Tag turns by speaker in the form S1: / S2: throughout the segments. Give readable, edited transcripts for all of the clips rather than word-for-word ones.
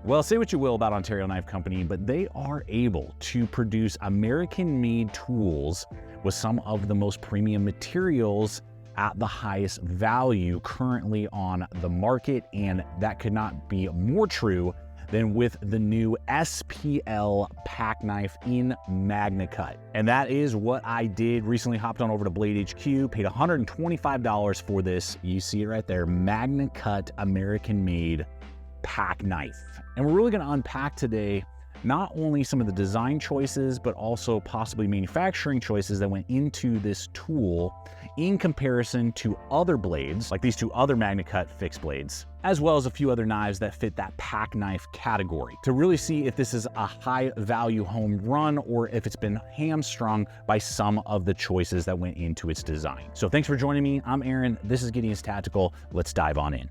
S1: Well, say what you will about Ontario Knife Company, but they are able to produce American-made tools with some of the most premium materials at the highest value currently on the market, and that could not be more true than with the new SPL pack knife in MagnaCut. And that is what I did. Recently hopped on over to Blade HQ, paid $125 for this. You see it right there, MagnaCut American-made pack knife. And we're really gonna unpack today not only some of the design choices, but also possibly manufacturing choices that went into this tool in comparison to other blades, like these two other MagnaCut fixed blades, as well as a few other knives that fit that pack knife category, to really see if this is a high value home run or if it's been hamstrung by some of the choices that went into its design. So thanks for joining me. I'm Aaron. This is Gideon's Tactical. Let's dive on in.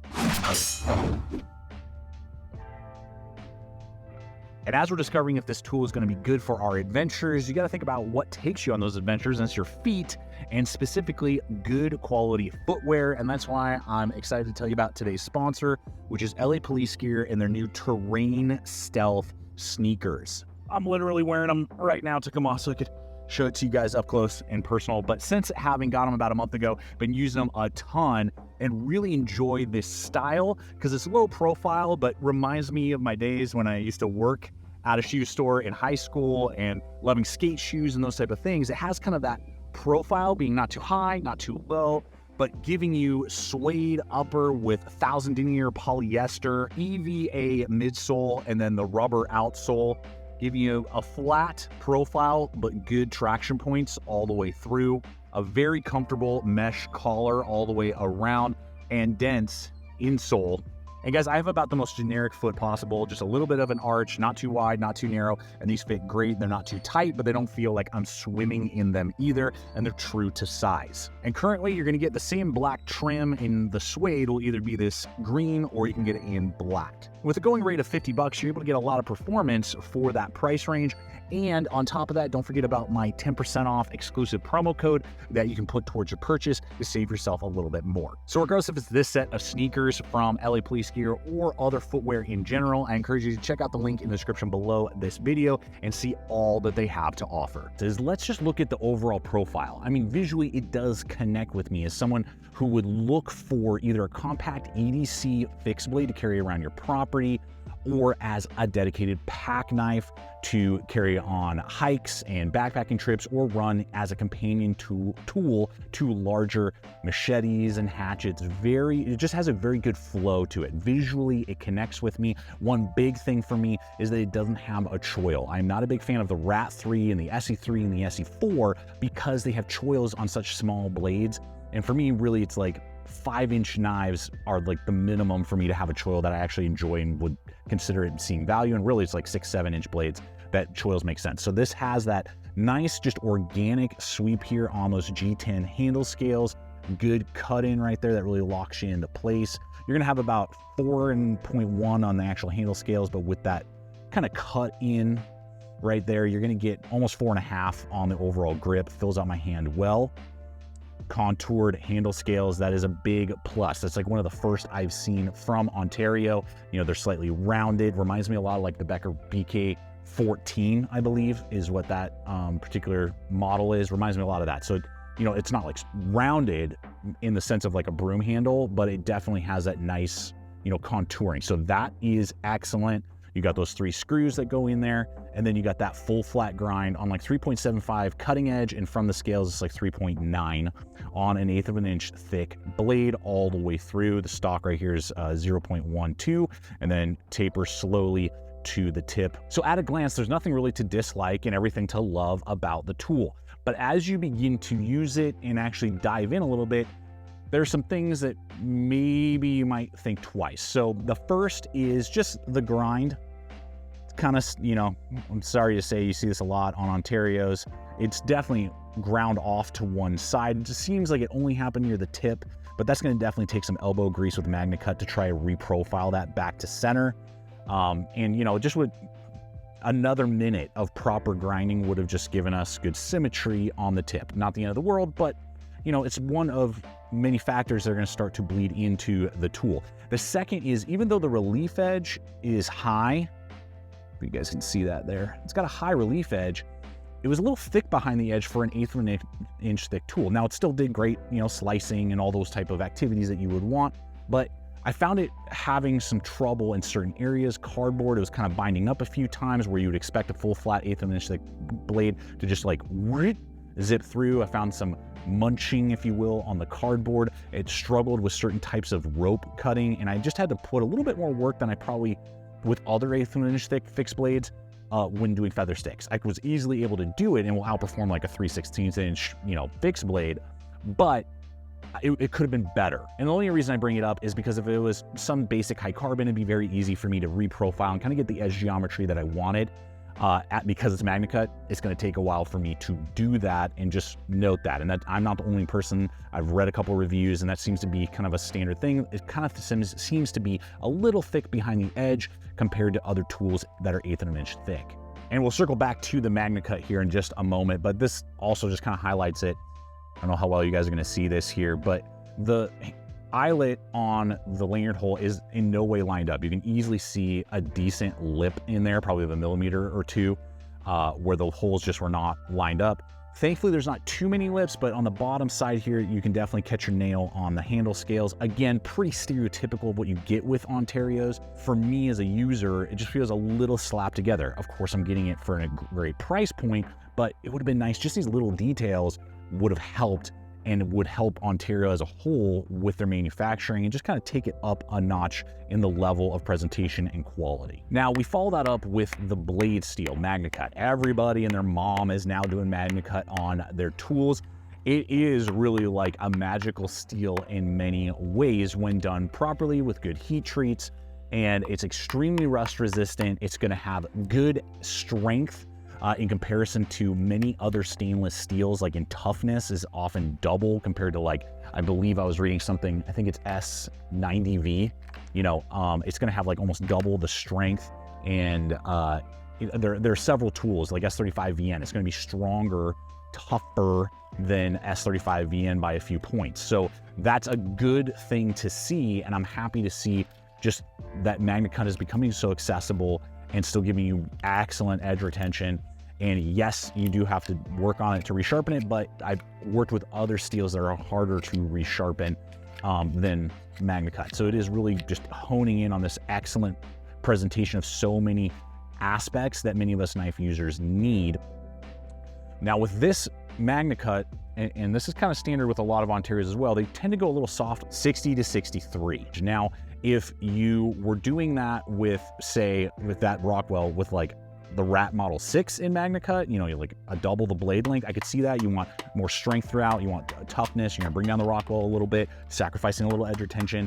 S1: And as we're discovering if this tool is going to be good for our adventures, you got to think about what takes you on those adventures, and it's your feet, and specifically good quality footwear. And that's why I'm excited to tell you about today's sponsor, which is LA Police Gear and their new Terrain Stealth sneakers. I'm literally wearing them right now. Took them off so I could show it to you guys up close and personal. But since having got them about a month ago, been using them a ton and really enjoy this style because it's low profile, but reminds me of my days when I used to work at a shoe store in high school and loving skate shoes and those type of things. It has kind of that profile, being not too high, not too low, but giving you suede upper with 1,000 denier polyester, EVA midsole, and then the rubber outsole, giving you a flat profile, but good traction points all the way through, a very comfortable mesh collar all the way around, and dense insole. And guys, I have about the most generic foot possible, just a little bit of an arch, not too wide, not too narrow, and these fit great. They're not too tight, but they don't feel like I'm swimming in them either, and they're true to size. And currently, you're gonna get the same black trim in the suede, will either be this green or you can get it in black. With a going rate of $50, you're able to get a lot of performance for that price range. And on top of that, don't forget about my 10% off exclusive promo code that you can put towards your purchase to save yourself a little bit more. So regardless if it's this set of sneakers from LA Police Gear or other footwear in general, I encourage you to check out the link in the description below this video and see all that they have to offer. Let's just look at the overall profile. I mean, visually, it does connect with me as someone who would look for either a compact EDC fixed blade to carry around your property, or as a dedicated pack knife to carry on hikes and backpacking trips, or run as a companion tool to larger machetes and hatchets. It just has a very good flow to it. Visually, it connects with me. One big thing for me is that it doesn't have a choil. I'm not a big fan of the Rat 3 and the SE3 and the SE4 because they have choils on such small blades. And for me, really, it's like 5-inch knives are like the minimum for me to have a choil that I actually enjoy and would consider it seeing value. And really, it's like 6-7-inch blades that choils make sense. So this has that nice, just organic sweep here on those G10 handle scales. Good cut in right there that really locks you into place. You're gonna have about 4.1 on the actual handle scales, but with that kind of cut in right there, you're gonna get almost 4.5 on the overall grip. Fills out my hand well. Contoured handle scales, that is a big plus. That's like one of the first I've seen from Ontario. You know, they're slightly rounded, reminds me a lot of like the Becker BK14, I believe is what that particular model is. Reminds me a lot of that. So, you know, it's not like rounded in the sense of like a broom handle, but it definitely has that nice, you know, contouring. So that is excellent. You got those 3 screws that go in there, and then you got that full flat grind on like 3.75 cutting edge, and from the scales it's like 3.9 on an 1/8 of an inch thick blade all the way through. The stock right here is 0.12, and then taper slowly to the tip. So at a glance, there's nothing really to dislike and everything to love about the tool. But as you begin to use it and actually dive in a little bit, there's some things that maybe you might think twice. So the first is just the grind. It's kind of, you know, I'm sorry to say you see this a lot on Ontario's. It's definitely ground off to one side. It just seems like it only happened near the tip, but that's gonna definitely take some elbow grease with MagnaCut to try to reprofile that back to center. And you know, just with another minute of proper grinding would have just given us good symmetry on the tip. Not the end of the world, but you know, it's one of many factors that are going to start to bleed into the tool. The second is, even though the relief edge is high, you guys can see that there, it's got a high relief edge, it was a little thick behind the edge for an 1/8 of an inch thick tool. Now it still did great, slicing and all those type of activities that you would want, but I found it having some trouble in certain areas. Cardboard, it was kind of binding up a few times where you would expect a full flat 1/8 of an inch thick blade to just like zip through. I found some munching, if you will, on the cardboard. It struggled with certain types of rope cutting, and I just had to put a little bit more work than I probably with other 1/8 of an inch thick fixed blades when doing feather sticks. I was easily able to do it and will outperform like a 3/16 inch, fixed blade, but it could have been better. And the only reason I bring it up is because if it was some basic high carbon, it'd be very easy for me to reprofile and kind of get the edge geometry that I wanted. Because it's MagnaCut, it's going to take a while for me to do that, and just note that. And that I'm not the only person. I've read a couple of reviews, and that seems to be kind of a standard thing. It kind of seems to be a little thick behind the edge compared to other tools that are 1/8 of an inch thick. And we'll circle back to the MagnaCut here in just a moment, but this also just kind of highlights it. I don't know how well you guys are going to see this here, but the eyelet on the lanyard hole is in no way lined up. You can easily see a decent lip in there, probably of 1 millimeter or 2, where the holes just were not lined up. Thankfully, there's not too many lips, but on the bottom side here, you can definitely catch your nail on the handle scales. Again, pretty stereotypical of what you get with Ontario's. For me as a user, it just feels a little slapped together. Of course, I'm getting it for a great price point, but it would have been nice. Just these little details would have helped, and would help Ontario as a whole with their manufacturing and just kind of take it up a notch in the level of presentation and quality. Now, we follow that up with the blade steel, MagnaCut. Everybody and their mom is now doing MagnaCut on their tools. It is really like a magical steel in many ways when done properly with good heat treats, and it's extremely rust resistant. It's going to have good strength in comparison to many other stainless steels. Like in toughness is often double compared to, like, I believe I was reading something, I think it's S90V, it's gonna have like almost double the strength. And there are several tools like S35VN. It's gonna be stronger, tougher than S35VN by a few points. So that's a good thing to see. And I'm happy to see just that MagnaCut is becoming so accessible and still giving you excellent edge retention. And yes, you do have to work on it to resharpen it, but I've worked with other steels that are harder to resharpen than MagnaCut. So it is really just honing in on this excellent presentation of so many aspects that many of us knife users need. Now with this MagnaCut, and this is kind of standard with a lot of Ontario's as well, they tend to go a little soft, 60 to 63. Now, if you were doing that with, say, with that Rockwell with like the Rat Model 6 in MagnaCut, you're like a double the blade length. I could see that. You want more strength throughout. You want toughness. You're gonna bring down the Rockwell a little bit, sacrificing a little edge retention,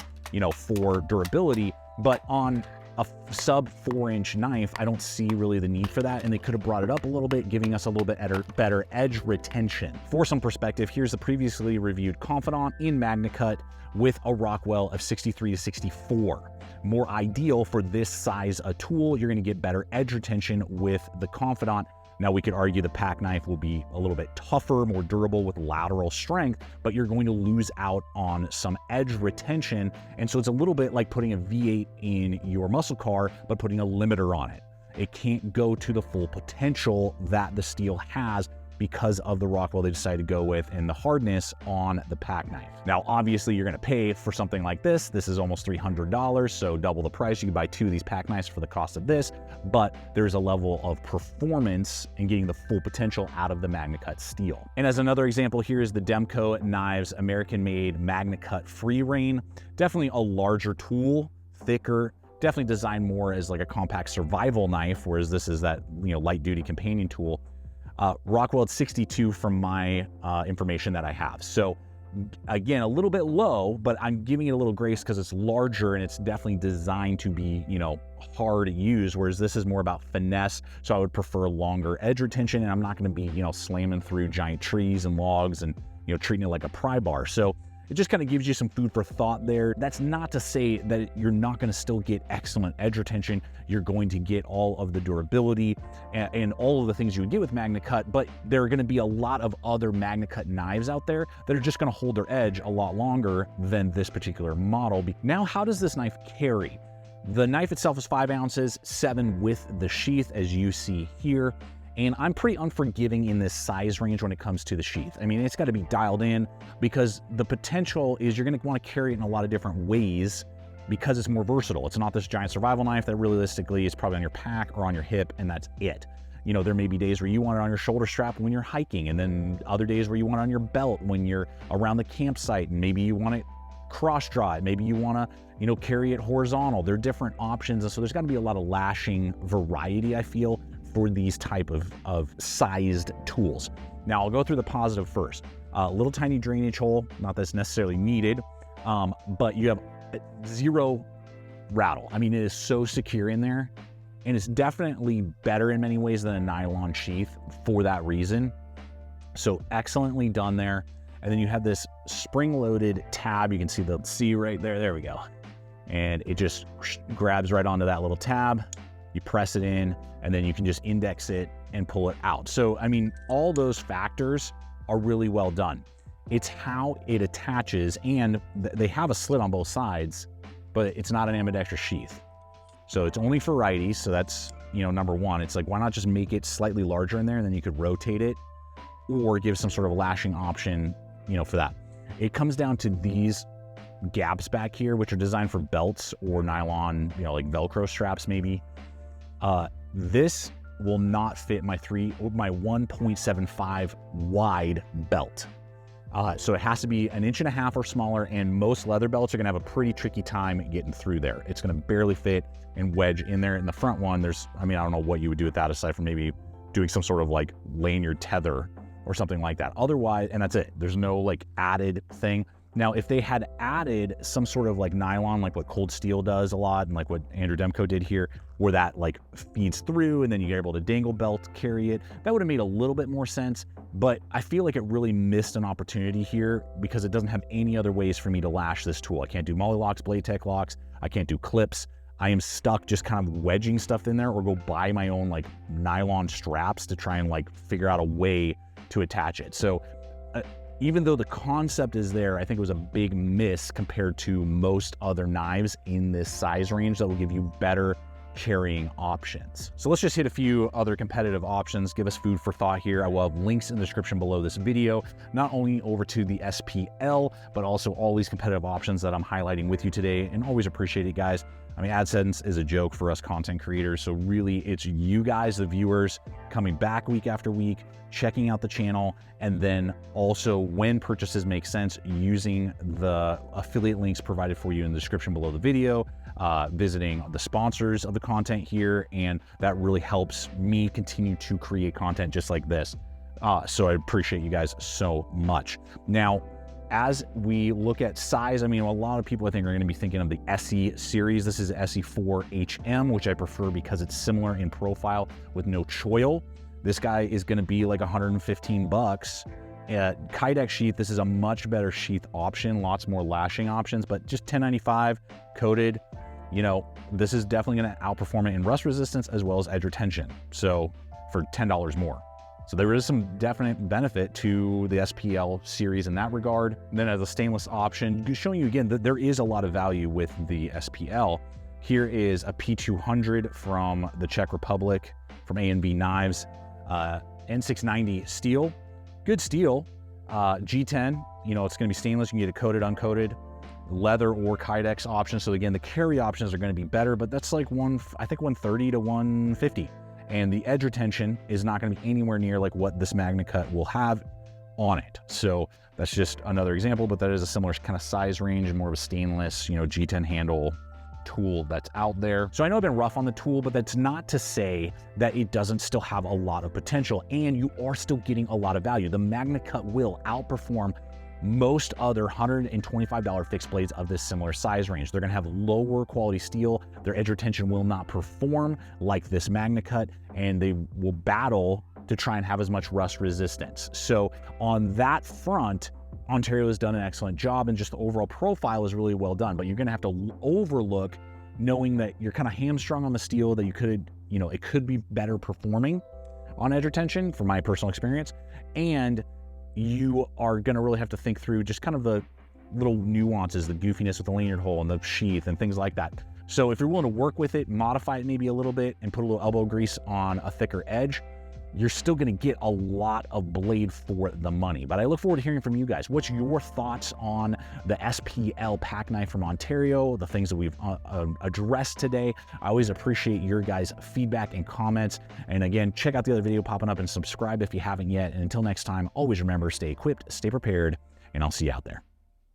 S1: for durability. But on a sub 4-inch knife, I don't see really the need for that. And they could have brought it up a little bit, giving us a little bit better edge retention. For some perspective, here's the previously reviewed Confidant in MagnaCut with a Rockwell of 63 to 64. More ideal for this size a tool. You're going to get better edge retention with the Confidant. Now, we could argue the pack knife will be a little bit tougher, more durable with lateral strength, but you're going to lose out on some edge retention. And so it's a little bit like putting a V8 in your muscle car, but putting a limiter on it. It can't go to the full potential that the steel has because of the Rockwell they decided to go with and the hardness on the pack knife. Now, obviously, you're going to pay for something like this. This is almost $300, so double the price. You can buy 2 of these pack knives for the cost of this, but there's a level of performance in getting the full potential out of the MagnaCut steel. And as another example, here is the Demco Knives American-made MagnaCut Free Rein. Definitely a larger tool, thicker, definitely designed more as like a compact survival knife, whereas this is that light-duty companion tool. Rockwell at 62 from my information that I have. So again, a little bit low, but I'm giving it a little grace because it's larger and it's definitely designed to be, hard to use, whereas this is more about finesse. So I would prefer longer edge retention, and I'm not going to be, slamming through giant trees and logs and, treating it like a pry bar. So it just kind of gives you some food for thought there. That's not to say that you're not going to still get excellent edge retention. You're going to get all of the durability and all of the things you would get with MagnaCut, but there are going to be a lot of other MagnaCut knives out there that are just going to hold their edge a lot longer than this particular model. Now, how does this knife carry? The knife itself is 5 ounces, 7 with the sheath, as you see here. And I'm pretty unforgiving in this size range when it comes to the sheath. I mean, it's got to be dialed in because the potential is you're going to want to carry it in a lot of different ways because it's more versatile. It's not this giant survival knife that realistically is probably on your pack or on your hip, and that's it. You know, there may be days where you want it on your shoulder strap when you're hiking, and then other days where you want it on your belt when you're around the campsite, and maybe you want it cross draw it. Maybe you want to, you know, carry it horizontal. There are different options, and so there's got to be a lot of lashing variety, I feel, for these type of sized tools. Now I'll go through the positive first. Little tiny drainage hole, not that's necessarily needed, but you have 0 rattle. I mean, it is so secure in there, and it's definitely better in many ways than a nylon sheath for that reason. So excellently done there. And then you have this spring-loaded tab. You can see the C right there. There we go. And it just grabs right onto that little tab. You press it in, and then you can just index it and pull it out. So, I mean, all those factors are really well done. It's how it attaches, and they have a slit on both sides, but it's not an ambidextrous sheath. So it's only for righties, so that's, you know, number one. It's like, why not just make it slightly larger in there, and then you could rotate it, or give some sort of lashing option, you know, for that. It comes down to these gaps back here, which are designed for belts or nylon, you know, like Velcro straps maybe. This will not fit my 1.75 wide belt. So it has to be 1.5 inches or smaller, and most leather belts are gonna have a pretty tricky time getting through there. It's gonna barely fit and wedge in there. In the front one, there's, I mean, I don't know what you would do with that aside from maybe doing some sort of like lanyard tether or something like that. Otherwise, and that's it. There's no like added thing. Now, if they had added some sort of like nylon, like what Cold Steel does a lot, and like what Andrew Demko did here, where that like feeds through and then you're able to dangle belt carry it, that would have made a little bit more sense. But I feel like it really missed an opportunity here because it doesn't have any other ways for me to lash this tool. I can't do molly locks, blade tech locks. I can't do clips. I am stuck just kind of wedging stuff in there, or go buy my own like nylon straps to try and like figure out a way to attach it. So even though the concept is there, I think it was a big miss compared to most other knives in this size range that will give you better carrying options. So let's just hit a few other competitive options, give us food for thought here. I will have links in the description below this video, not only over to the SPL, but also all these competitive options that I'm highlighting with you today, and always appreciate it, guys. I mean, AdSense is a joke for us content creators, so really it's you guys, the viewers, coming back week after week, checking out the channel, and then also when purchases make sense, using the affiliate links provided for you in the description below the video, visiting the sponsors of the content here, and that really helps me continue to create content just like this. So I appreciate you guys so much. Now, as we look at size, I mean, a lot of people I think are going to be thinking of the SE series. This is SE4HM, which I prefer because it's similar in profile with no choil. This guy is going to be like 115 bucks. Kydex sheath, this is a much better sheath option, lots more lashing options, but just $10.95 coated. You know, this is definitely going to outperform it in rust resistance as well as edge retention. So for $10 more. So there is some definite benefit to the SPL series in that regard. And then as a stainless option, showing you again that there is a lot of value with the SPL. Here is a P200 from the Czech Republic, from A&B Knives, N690 steel, good steel, G10, you know, it's gonna be stainless, you can get it coated, uncoated, leather or Kydex option. So again, the carry options are gonna be better, but that's like I think 130 to 150. And the edge retention is not going to be anywhere near like what this MagnaCut will have on it. So that's just another example, but that is a similar kind of size range and more of a stainless, you know, G10 handle tool that's out there. So I know I've been rough on the tool, but that's not to say that it doesn't still have a lot of potential, and you are still getting a lot of value. The MagnaCut will outperform most other $125 fixed blades of this similar size range. They're gonna have lower quality steel. Their edge retention will not perform like this MagnaCut, and they will battle to try and have as much rust resistance. So on that front, Ontario has done an excellent job, and just the overall profile is really well done. But you're going to have to overlook knowing that you're kind of hamstrung on the steel, that you could, it could be better performing on edge retention from my personal experience. And you are going to really have to think through just kind of the little nuances, the goofiness with the lanyard hole and the sheath and things like that. So if you're willing to work with it, modify it maybe a little bit, and put a little elbow grease on a thicker edge, you're still going to get a lot of blade for the money. But I look forward to hearing from you guys. What's your thoughts on the SPL pack knife from Ontario, the things that we've addressed today? I always appreciate your guys' feedback and comments. And again, check out the other video popping up and subscribe if you haven't yet. And until next time, always remember, stay equipped, stay prepared, and I'll see you out there.